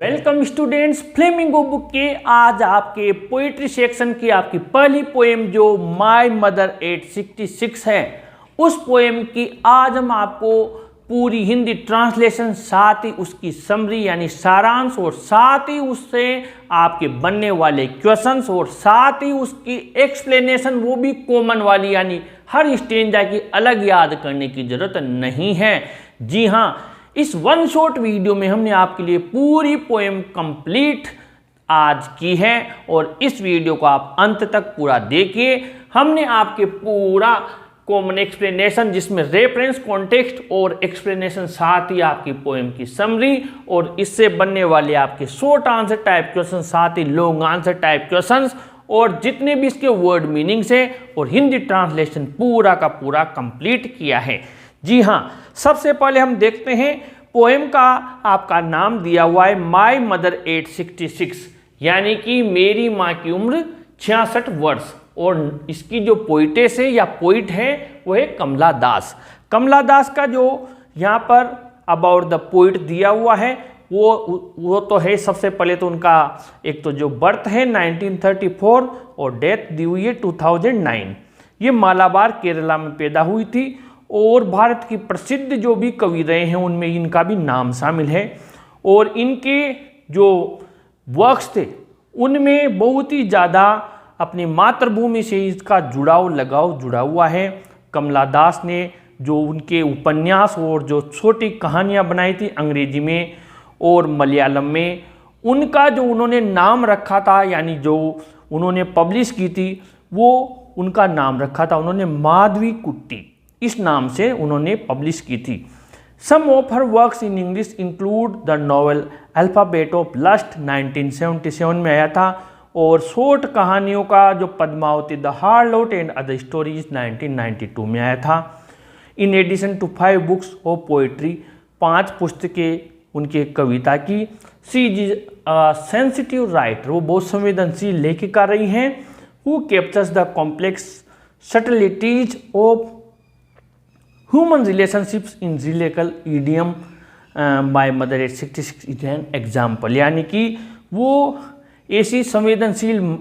Welcome students, flamingo book के आज आपके पोइट्री सेक्शन की आपकी पहली पोएम जो माय मदर 866 है, उस पोएम की आज हम आपको पूरी हिंदी ट्रांसलेशन, साथ ही उसकी समरी यानी सारांश, और साथ ही उससे आपके बनने वाले क्वेश्चंस, और साथ ही उसकी एक्सप्लेनेशन, वो भी कॉमन वाली, यानी हर स्टेंजा की अलग याद करने की जरूरत नहीं है। जी हाँ, इस वन शॉट वीडियो में हमने आपके लिए पूरी पोएम कंप्लीट आज की है, और इस वीडियो को आप अंत तक पूरा देखिए। हमने आपके पूरा कॉमन एक्सप्लेनेशन, जिसमें रेफरेंस, कॉन्टेक्स्ट और एक्सप्लेनेशन, साथ ही आपकी पोएम की समरी और इससे बनने वाले आपके शॉर्ट आंसर टाइप क्वेश्चन, साथ ही लॉन्ग आंसर टाइप क्वेश्चंस, और जितने भी इसके वर्ड मीनिंग्स है और हिंदी ट्रांसलेशन पूरा का पूरा कंप्लीट किया है। जी हाँ, सबसे पहले हम देखते हैं पोएम का आपका नाम दिया हुआ है माय मदर 866, यानी कि मेरी माँ की उम्र 66 वर्ष, और इसकी जो पोइटेस है या पोइट है वो है कमला दास। कमला दास का जो यहाँ पर अबाउट द पोइट दिया हुआ है वो तो है, सबसे पहले तो उनका एक तो जो बर्थ है 1934 और डेथ दी हुई है 2009। ये मालाबार केरला में पैदा हुई थी, और भारत की प्रसिद्ध जो भी कवि रहे हैं उनमें इनका भी नाम शामिल है। और इनके जो वर्क्स थे उनमें बहुत ही ज़्यादा अपनी मातृभूमि से इसका लगाव जुड़ा हुआ है। कमला दास ने जो उनके उपन्यास और जो छोटी कहानियाँ बनाई थी अंग्रेजी में और मलयालम में, उनका जो उन्होंने नाम रखा था, यानी जो उन्होंने पब्लिश की थी, वो उनका नाम रखा था उन्होंने माधवी कुट्टी, इस नाम से उन्होंने पब्लिश की थी। Some of her works in English include the novel alphabet of lust 1977 में आया था, और शॉर्ट कहानियों का जो Padmavati the harlot and other stories 1992 में आया था। In addition to 5 books of poetry, 5 पुस्तकें उनके कविता की। शी इज सेंसिटिव राइटर, वो बहुत संवेदनशील लेखिका रही हैं। Who captures the complex subtleties of human relationships in lyrical idiom. My mother 866 is an example, यानी कि वो ऐसी संवेदनशील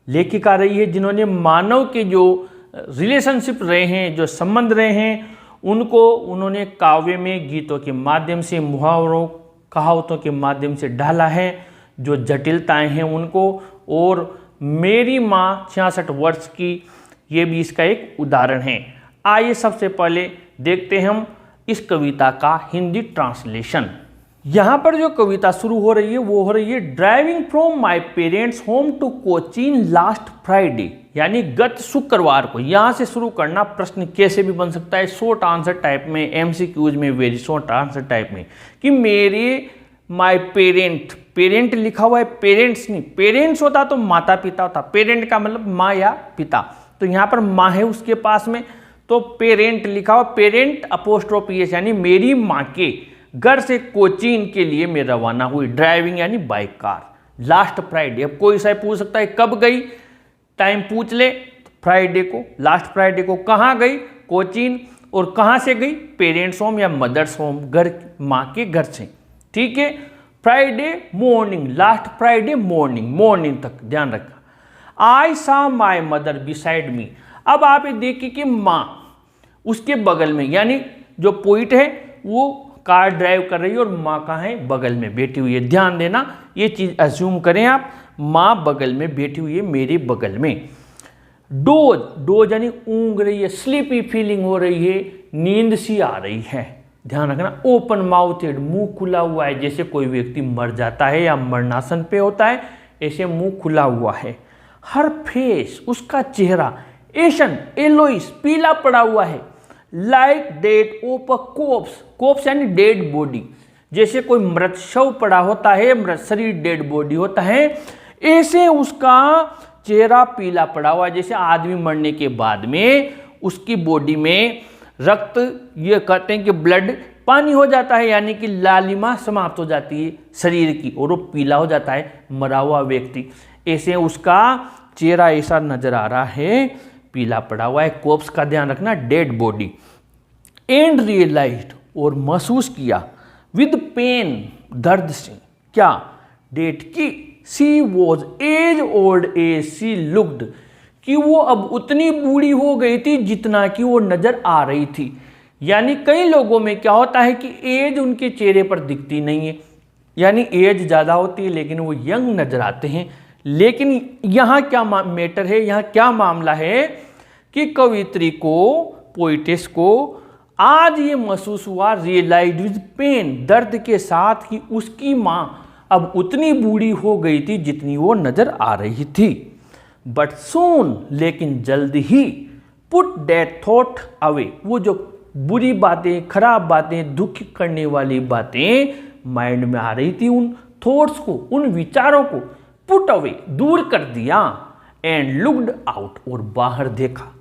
लेखिका रही है जिन्होंने मानव के जो रिलेशनशिप रहे हैं, जो संबंध रहे हैं, उनको उन्होंने काव्य में गीतों के माध्यम से, मुहावरों, कहावतों के माध्यम से ढाला है, जो जटिलताएं हैं उनको। और मेरी माँ 66 वर्ष की, ये भी इसका एक उदाहरण है। आइए सबसे पहले देखते हैं हम इस कविता का हिंदी ट्रांसलेशन। यहाँ पर जो कविता शुरू हो रही है वो हो रही है driving from my parents home to Cochin last Friday, यानी गत शुक्रवार को। यहाँ से शुरू करना प्रश्न कैसे भी बन सकता है, शॉर्ट आंसर टाइप में, एमसीक्यूज में, वेरी शॉर्ट आंसर टाइप में, कि मेरे माय पेरेंट लिखा हुआ है, पेरेंट्स नहीं, पेरेंट्स होता तो माता पिता होता, पेरेंट का मतलब माँ या पिता, तो यहाँ पर माँ है उसके पास में, तो पेरेंट लिखा हुआ, पेरेंट अपोस्ट्रोफी एस, यानी मेरी माँ के घर से कोचीन के लिए मैं रवाना हुई। ड्राइविंग यानी बाइक कार। लास्ट फ्राइडे, अब कोई सा पूछ सकता है कब गई, टाइम पूछ ले, फ्राइडे को, लास्ट फ्राइडे को। कहाँ गई, कोचीन, और कहाँ से गई, पेरेंट्स होम या मदर्स होम, घर, माँ के घर से। ठीक है, Friday morning, last Friday morning तक ध्यान रखा। आई सा माई मदर बिसाइड मी। अब आप ये देखिए कि माँ उसके बगल में, यानी जो पोइट है वो कार ड्राइव कर रही है और माँ कहाँ है, बगल में बैठी हुई है। ध्यान देना, ये चीज़ अज्यूम करें आप, माँ बगल में बैठी हुई है, मेरे बगल में। डोज यानी ऊँग रही है, स्लीपी फीलिंग हो रही है, नींद सी आ रही है। ध्यान रखना, ओपन माउथेड, मुंह खुला हुआ है, जैसे कोई व्यक्ति मर जाता है या मरणासन पे होता है, ऐसे मुंह खुला हुआ है। हर फेस, उसका चेहरा, एशन एलोइस, पीला पड़ा हुआ है। Like dead of a corpse यानी डेड बॉडी, जैसे कोई मृत शव पड़ा होता है, मृत शरीर डेड बॉडी होता है, ऐसे उसका चेहरा पीला पड़ा हुआ है, जैसे आदमी मरने के बाद में उसकी बॉडी में रक्त, ये कहते हैं कि ब्लड, पानी हो जाता है, यानी कि लालिमा समाप्त हो जाती है शरीर की, और वो पीला हो जाता है मरा हुआ व्यक्ति। ऐसे उसका चेहरा ऐसा नजर आ रहा है, पीला पड़ा हुआ है। कोप्स का ध्यान रखना, डेड बॉडी। एंड रियलाइज्ड, और महसूस किया, विद पेन, दर्द से, क्या, डेट की she was as old as she looked, कि वो अब उतनी बूढ़ी हो गई थी जितना कि वो नजर आ रही थी। यानी कई लोगों में क्या होता है कि एज उनके चेहरे पर दिखती नहीं है, यानी एज ज़्यादा होती है लेकिन वो यंग नजर आते हैं। लेकिन यहाँ क्या मैटर है, यहाँ क्या मामला है कि कवित्री को, पोइटेस को आज ये महसूस हुआ, रियलाइज विद पेन, दर्द के साथ, कि उसकी माँ अब उतनी बूढ़ी हो गई थी जितनी वो नजर आ रही थी। बट सून, लेकिन जल्द ही, पुट दैट थॉट अवे, वो जो बुरी बातें, खराब बातें, दुख करने वाली बातें माइंड में आ रही थी, उन थॉट्स को, उन विचारों को पुट अवे, दूर कर दिया। एंड लुक्ड आउट, और बाहर देखा।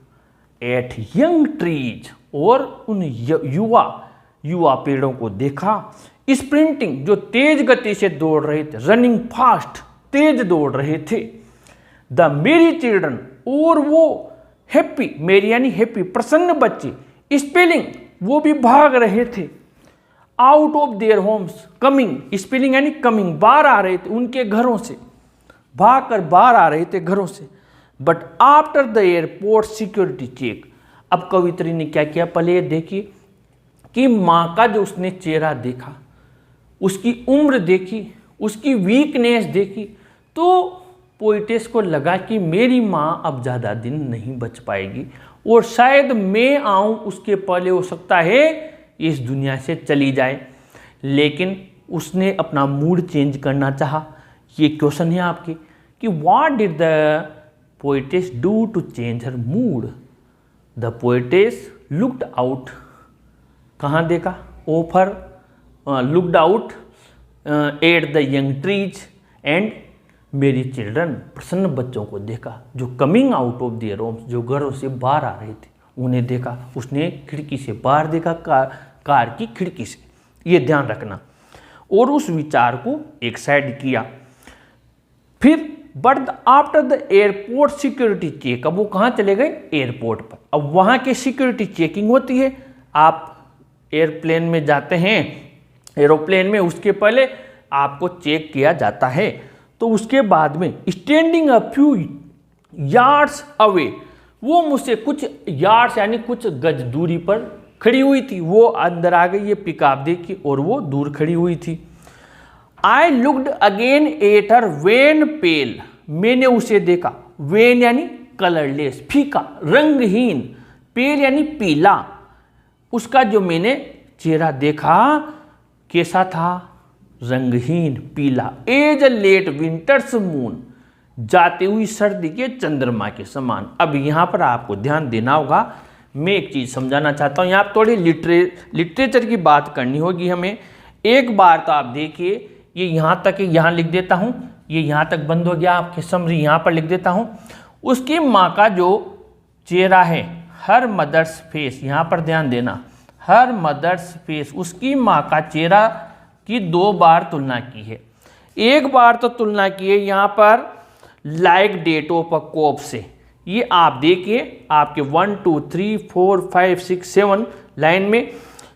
एट यंग ट्रीज, और उन युवा पेड़ों को देखा। स्प्रिंटिंग, जो तेज गति से दौड़ रहे थे, रनिंग फास्ट, तेज दौड़ रहे थे। द मेरी चिल्ड्रन, और वो हैप्पी, मेरी यानी हैप्पी, प्रसन्न बच्चे, स्पेलिंग, वो भी भाग रहे थे। Out of their Holmes, coming, spelling यानी कमिंग, बाहर आ रहे थे उनके घरों से, भाग कर बाहर आ रहे थे घरों से। But after the airport security check, अब कवित्री ने क्या किया, पहले ये देखिए कि माँ का जो उसने चेहरा देखा, उसकी उम्र देखी, उसकी वीकनेस देखी, तो पोइटेस को लगा कि मेरी माँ अब ज़्यादा दिन नहीं बच पाएगी और शायद मैं आऊँ उसके पहले हो सकता है इस दुनिया से चली जाए। लेकिन उसने अपना मूड चेंज करना चाहा। ये क्वेश्चन है आपके कि what did the poetess do to change her mood. The poetess looked out, कहाँ देखा, ओफर, looked out at the young trees and merry children, प्रसन्न बच्चों को देखा जो coming out of their homes, जो घरों से बाहर आ रहे थे, उन्हें देखा। उसने खिड़की से बाहर देखा, कार की खिड़की से, ये ध्यान रखना। और उस विचार को एक साइड किया। फिर but after the airport security check, अब वो कहाँ चले गए, एयरपोर्ट पर। अब वहाँ के सिक्योरिटी चेकिंग होती है, आप एयरप्लेन में जाते हैं, एरोप्लेन में, उसके पहले आपको चेक किया जाता है। तो उसके बाद में standing a few yards away, वो मुझसे कुछ यार्ड्स यानी कुछ गज दूरी पर खड़ी हुई थी। वो अंदर आ गई, ये पिकअप देखी, और वो दूर खड़ी हुई थी। I looked again at her wan pale, मैंने उसे देखा, वेन यानी कलरलेस, फीका, रंगहीन, पेल यानी पीला। उसका जो मैंने चेहरा देखा कैसा था, रंगहीन, पीला। As a late winter's moon, जाती हुई सर्दी के चंद्रमा के समान। अब यहाँ पर आपको ध्यान देना होगा, मैं एक चीज़ समझाना चाहता हूँ। यहाँ पर थोड़ी लिटरेचर की बात करनी होगी हमें। एक बार तो आप देखिए, ये यहाँ तक, यहाँ लिख देता हूँ, ये यहाँ तक बंद हो गया, आपके समरी यहाँ पर लिख देता हूँ। उसकी माँ का जो चेहरा है, हर मदर्स फेस, यहाँ पर ध्यान देना, हर मदर्स फेस, उसकी माँ का चेहरा की 2 बार तुलना की है। एक बार तो तुलना की है यहाँ पर लाइक डेट ऑफ अ कोप से। ये आप देखिए, आपके 1 2 3 4 5 6 7 लाइन में,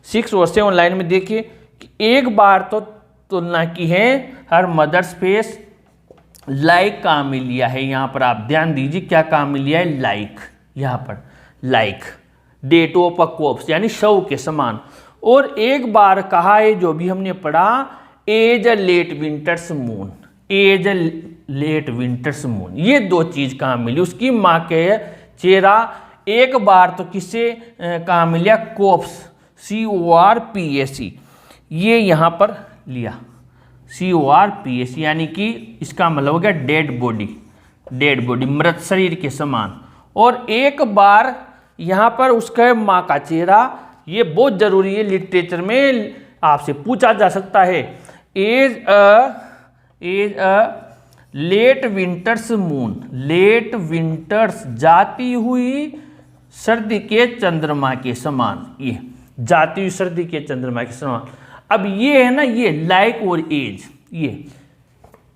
6 और 7 लाइन में देखिए कि एक बार तो तुलना की है हर मदर्स फेस, लाइक काम में लिया है। यहाँ पर आप ध्यान दीजिए क्या काम में लिया है, लाइक, यहाँ पर like that of a corpse यानी शव के समान। और एक बार कहा है, जो भी हमने पढ़ा, as a late winter's moon, as a late winter's moon, ये 2 चीज़ कहाँ मिली। उसकी माँ के चेहरा एक बार तो किससे कहाँ मिला, कोप्स, CORPS, ये यहाँ पर लिया, CORPS, यानी कि इसका मतलब हो गया डेड बॉडी, डेड बॉडी, मृत शरीर के समान। और एक बार यहाँ पर उसका माँ का चेहरा, ये बहुत जरूरी है, लिटरेचर में आपसे पूछा जा सकता है। As a late winter's moon, late winter's, जाती हुई सर्दी के चंद्रमा के समान, ये जाती हुई सर्दी के चंद्रमा के समान। अब ये है ना, ये लाइक और एज, ये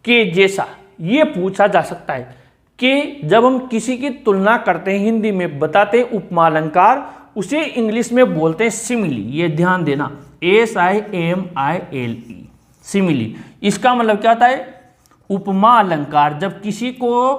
के जैसा, ये पूछा जा सकता है कि जब हम किसी की तुलना करते हैं, हिंदी में बताते हैं उपमा अलंकार, उसे इंग्लिश में बोलते हैं सिमिली। ये ध्यान देना, SIMILE, सिमिली। इसका मतलब क्या होता है, उपमा अलंकार, जब किसी को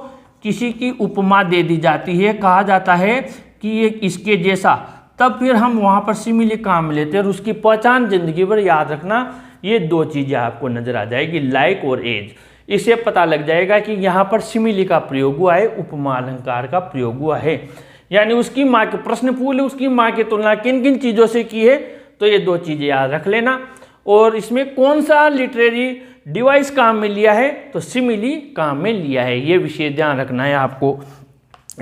किसी की उपमा दे दी जाती है, कहा जाता है कि ये इसके जैसा, तब फिर हम वहाँ पर सिमिली काम में लेते हैं और उसकी पहचान जिंदगी भर याद रखना। ये दो चीज़ें आपको नजर आ जाएगी, लाइक और एज। इससे पता लग जाएगा कि यहाँ पर सिमिली का प्रयोग हुआ है, उपमा अलंकार का प्रयोग हुआ है। यानी उसकी माँ के प्रश्न पूछे, उसकी माँ की तुलना किन किन चीज़ों से की है, तो ये दो चीज़ें याद रख लेना। और इसमें कौन सा लिटरेरी डिवाइस काम में लिया है, तो सिमिली काम में लिया है, ये विषय ध्यान रखना है आपको।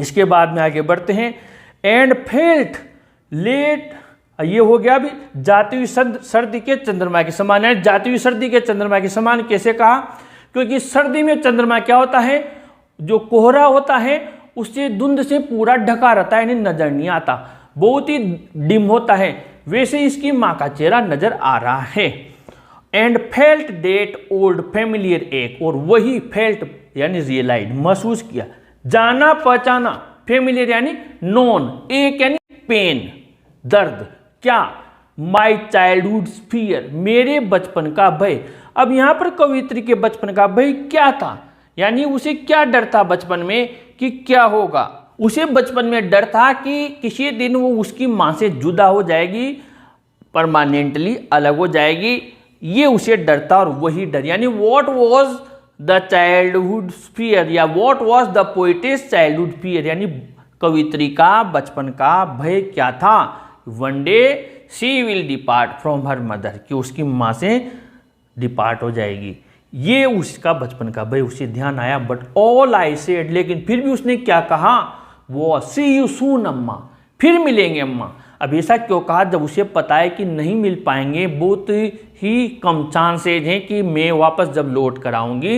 इसके बाद में आगे बढ़ते हैं। एंड फेल्ट लेट, ये हो गया अभी जाती हुई सर्दी के चंद्रमा के समान है। जाती हुई सर्दी के चंद्रमा के समान कैसे कहा, क्योंकि सर्दी में चंद्रमा क्या होता है, जो कोहरा होता है उससे धुंध से पूरा ढका रहता है, यानी नजर नहीं आता, बहुत ही डिम होता है। वैसे इसकी माँ का चेहरा नजर आ रहा है। And felt that old familiar ache, और वही फेल्ट यानी रियलाइज महसूस किया, जाना पहचाना, फेमिलियर यानी नोन, एक यानी पेन दर्द, क्या माई चाइल्डहुड फियर मेरे बचपन का भय। अब यहाँ पर कवियत्री के बचपन का भय क्या था, यानी उसे क्या डर था बचपन में कि क्या होगा। उसे बचपन में डर था कि किसी दिन वो उसकी माँ से जुदा हो जाएगी, परमानेंटली अलग हो जाएगी, ये उसे डर था। और वही डर यानी what was the childhood fear, या what was the poetess childhood fear, यानी कवित्री का बचपन का भय क्या था। One day she will depart from her mother, कि उसकी माँ से डिपार्ट हो जाएगी, ये उसका बचपन का भय उसे ध्यान आया। बट ऑल आई सेड, लेकिन फिर भी उसने क्या कहा, वो सी यू सून अम्मा, फिर मिलेंगे अम्मा। अब ऐसा क्यों कहा, जब उसे पता है कि नहीं मिल पाएंगे, बहुत ही कम चांसेज हैं कि मैं वापस जब लौट कर आऊँगी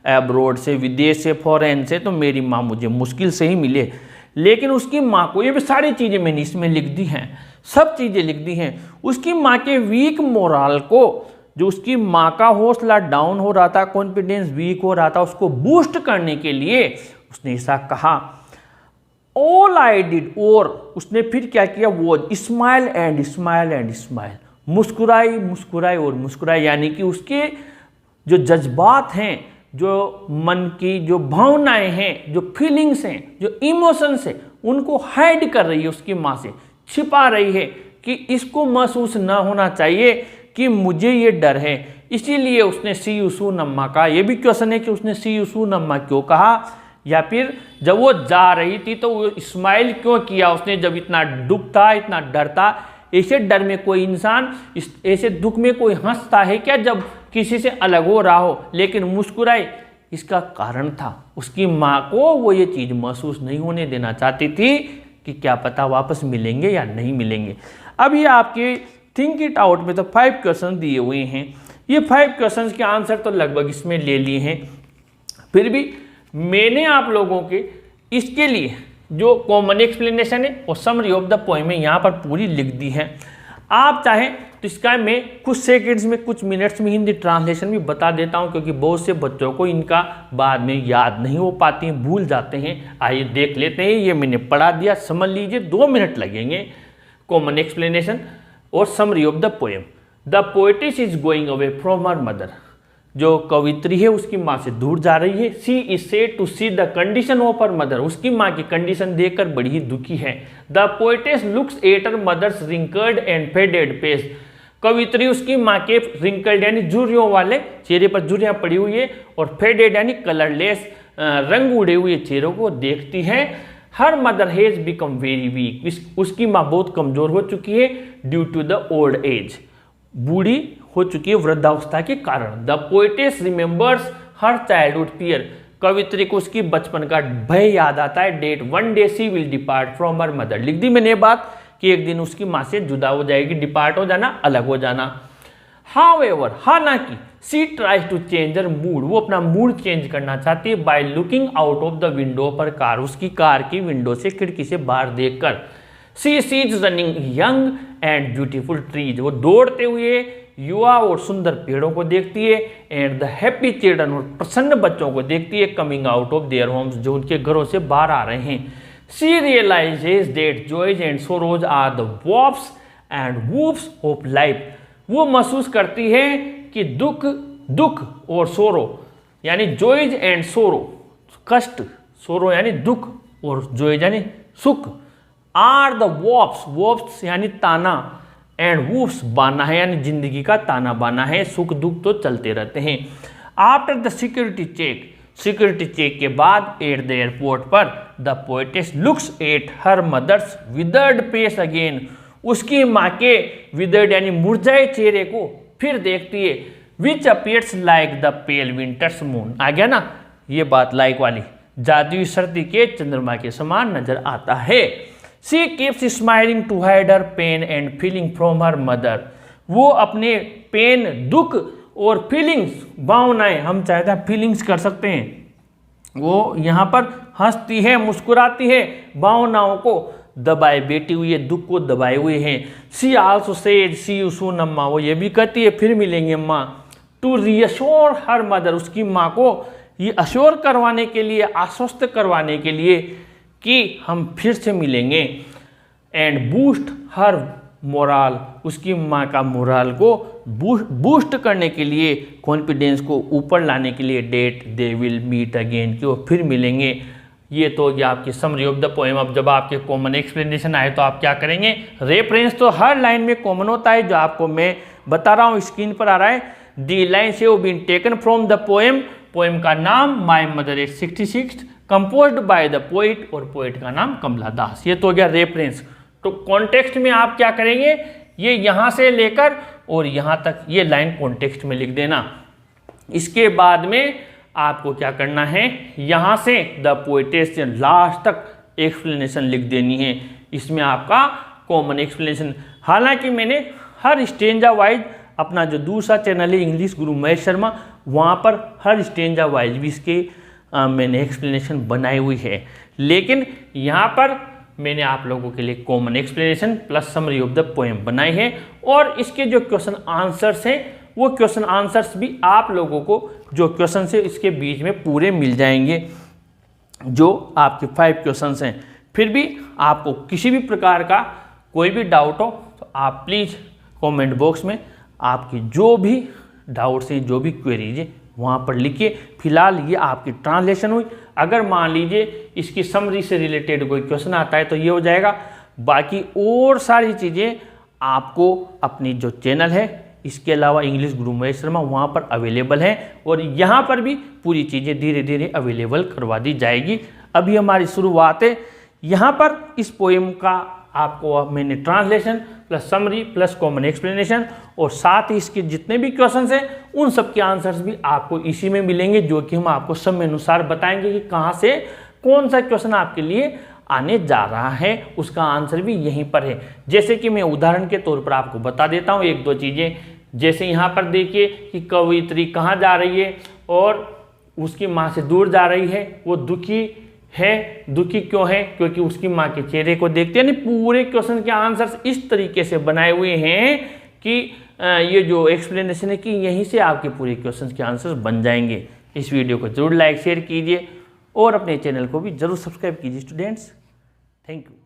एब्रोड से, विदेश से, फॉरेन से, तो मेरी माँ मुझे मुश्किल से ही मिले। लेकिन उसकी माँ को, ये भी सारी चीज़ें मैंने इसमें लिख दी हैं, सब चीज़ें लिख दी हैं। उसकी माँ के वीक मोरल को, जो उसकी माँ का हौसला डाउन हो रहा था, कॉन्फिडेंस वीक हो रहा था, उसको बूस्ट करने के लिए उसने ऐसा कहा। ऑल आई डिड, और उसने फिर क्या किया, वो smile and smile and smile, मुस्कुराई मुस्कुराई और मुस्कुराई, यानी कि उसके जो जज्बात हैं, जो मन की जो भावनाएं हैं, जो फीलिंग्स हैं, जो इमोशंस हैं, उनको हाइड कर रही है उसकी माँ से, छिपा रही है कि इसको महसूस ना होना चाहिए कि मुझे ये डर है। इसीलिए उसने सी यू सून अम्मा का, ये भी क्वेश्चन है कि उसने सी यू सून अम्मा क्यों कहा, या फिर जब वो जा रही थी तो वो स्माइल क्यों किया उसने, जब इतना दुख था, इतना डर था। ऐसे डर में कोई इंसान, ऐसे दुख में कोई हंसता है क्या जब किसी से अलग हो रहा हो, लेकिन मुस्कुराई। इसका कारण था उसकी माँ को वो ये चीज़ महसूस नहीं होने देना चाहती थी कि क्या पता वापस मिलेंगे या नहीं मिलेंगे। अब ये आपके थिंक इट आउट में तो 5 क्वेश्चन दिए हुए हैं। ये 5 क्वेश्चन के आंसर तो लगभग इसमें ले लिए हैं, फिर भी मैंने आप लोगों के इसके लिए जो कॉमन एक्सप्लेनेशन है और समरी ऑफ द पोएम है यहाँ पर पूरी लिख दी है। आप चाहें तो इसका मैं कुछ सेकंड्स में, कुछ मिनट्स में हिंदी ट्रांसलेशन भी बता देता हूँ, क्योंकि बहुत से बच्चों को इनका बाद में याद नहीं हो पाती हैं, भूल जाते हैं। आइए देख लेते हैं, ये मैंने पढ़ा दिया, समझ लीजिए, 2 मिनट लगेंगे। कॉमन एक्सप्लेनेशन और summary of the poem. The poetess is going away from her mother, जो कवित्री है उसकी माँ से दूर जा रही है। She is sad to see the condition of her mother, उसकी माँ की कंडीशन देखकर बड़ी ही दुखी है। The poetess looks at her mother's wrinkled and faded face, कवित्री उसकी माँ के रिंकल्ड यानी झुर्रियों वाले चेहरे पर झुर्रियाँ पड़ी हुई है, और फेडेड यानी कलरलेस रंग उड़े हुए चेहरों को देखती है। Her mother has become very weak, उसकी माँ बहुत कमजोर हो चुकी है, due to the old age, बूढ़ी हो चुकी है वृद्धावस्था के कारण। The poetess remembers her childhood fear, कवित्री को उसकी बचपन का भय याद आता है। That one day she will depart from her mother, लिख दी मैंने ये बात कि एक दिन उसकी माँ से जुदा हो जाएगी, डिपार्ट हो जाना, अलग हो जाना। हाउएवर, हालांकि she tries to change her mood, वो अपना मूड चेंज करना चाहती है by looking out of the window पर कार, उसकी कार की विंडो से, खिड़की से बाहर देखकर। She sees running young and beautiful trees, वो दौड़ते हुए युवा और सुंदर पेड़ों को देखती है। एंड द हैप्पी चिल्ड्रन, और प्रसन्न बच्चों को देखती है, coming out of their homes, जो उनके घरों से बाहर आ रहे हैं। She realises that joys and sorrows are the warps and woofs of life, वो महसूस करती है कि दुख और सोरो यानी जॉयज एंड सोरो, कष्ट, सोरो यानी दुख और जॉयज यानी सुख, आर द वॉप्स, वॉप्स यानी ताना, एंड वूफ्स बाना है यानी जिंदगी का ताना बाना है, सुख दुख तो चलते रहते हैं। After the security check, security check के बाद एट द एयरपोर्ट पर the poetess looks at her mother's withered face again, उसकी माँ के विदर्ड यानी मुरझाए चेहरे को फिर देखती है, which appears like the pale winter's moon, आ गया ना ये बात लाइक वाली, जादुई सर्दी के चंद्रमा के समान नजर आता है। She keeps smiling to hide her pain and feeling from her mother, वो अपने पेन, दुख और फीलिंग्स, भावनाएं, हम चाहते हैं फीलिंग्स कर सकते हैं, वो यहाँ पर हंसती है, मुस्कुराती है, भावनाओं को दबाए बैठी हुई है, दुख को दबाए हुए हैं। She also said see you soon Amma, वो ये भी कहती है फिर मिलेंगे अम्मा। टू रीअश्योर हर मदर, उसकी माँ को ये अश्योर करवाने के लिए, आश्वस्त करवाने के लिए कि हम फिर से मिलेंगे। एंड बूस्ट हर मोराल, उसकी माँ का मोराल को बूस्ट करने के लिए, कॉन्फिडेंस को ऊपर लाने के लिए, that they will meet again, कि वो फिर मिलेंगे। ये तो ये आपकी समरी ऑफ द पोएम। अब जब आपके कॉमन एक्सप्लेनेशन आए तो आप क्या करेंगे, रेफरेंस तो हर लाइन में कॉमन होता है, जो आपको मैं बता रहा हूँ स्क्रीन पर आ रहा है। The lines have been taken from the poem, poem का नाम my mother at 66, composed by the poet, और पोइट का नाम कमला दास। ये तो हो गया रेफरेंस। तो कॉन्टेक्स्ट में आप क्या करेंगे, ये यहाँ से लेकर और यहाँ तक ये लाइन कॉन्टेक्स्ट में लिख देना। इसके बाद में आपको क्या करना है, यहाँ से द पोएटेस से लास्ट तक एक्सप्लेनेशन लिख देनी है। इसमें आपका कॉमन एक्सप्लेनेशन, हालांकि मैंने हर स्टेंजा वाइज अपना जो दूसरा चैनल है इंग्लिश गुरु महेश शर्मा, वहाँ पर हर स्टेंजा वाइज भी इसके मैंने एक्सप्लेनेशन बनाई हुई है, लेकिन यहाँ पर मैंने आप लोगों के लिए common explanation plus summary of the poem बनाई है। और इसके जो क्वेश्चन आंसर्स हैं, वो क्वेश्चन आंसर्स भी आप लोगों को जो क्वेश्चन है इसके बीच में पूरे मिल जाएंगे, जो आपके 5 क्वेश्चंस हैं। फिर भी आपको किसी भी प्रकार का कोई भी डाउट हो तो आप प्लीज़ कमेंट बॉक्स में आपकी जो भी डाउट्स हैं, जो भी क्वेरीज है, वहाँ पर लिखिए। फिलहाल ये आपकी ट्रांसलेशन हुई। अगर मान लीजिए इसकी समरी से रिलेटेड कोई क्वेश्चन आता है तो ये हो जाएगा। बाकी और सारी चीज़ें आपको अपनी जो चैनल है, इसके अलावा इंग्लिश गुरु महेश शर्मा, वहाँ पर अवेलेबल है, और यहाँ पर भी पूरी चीज़ें धीरे धीरे अवेलेबल करवा दी जाएगी। अभी हमारी शुरुआत है। यहाँ पर इस पोएम का आपको मैंने translation plus summary plus common explanation और साथ ही इसके जितने भी क्वेश्चंस हैं उन सब के आंसर्स भी आपको इसी में मिलेंगे, जो कि हम आपको समय अनुसार बताएंगे कि कहाँ से कौन सा क्वेश्चन आपके लिए आने जा रहा है, उसका आंसर भी यहीं पर है। जैसे कि मैं उदाहरण के तौर पर आपको बता देता हूँ 1-2 चीज़ें। जैसे यहाँ पर देखिए कि कवियत्री कहाँ जा रही है और उसकी माँ से दूर जा रही है, वो दुखी है। दुखी क्यों है? क्योंकि उसकी माँ के चेहरे को देखते हैं। पूरे क्वेश्चन के आंसर्स इस तरीके से बनाए हुए हैं कि ये जो एक्सप्लेनेशन है कि यहीं से आपके पूरे क्वेश्चन के आंसर्स बन जाएंगे। इस वीडियो को जरूर लाइक शेयर कीजिए और अपने चैनल को भी जरूर सब्सक्राइब कीजिए स्टूडेंट्स। Thank you.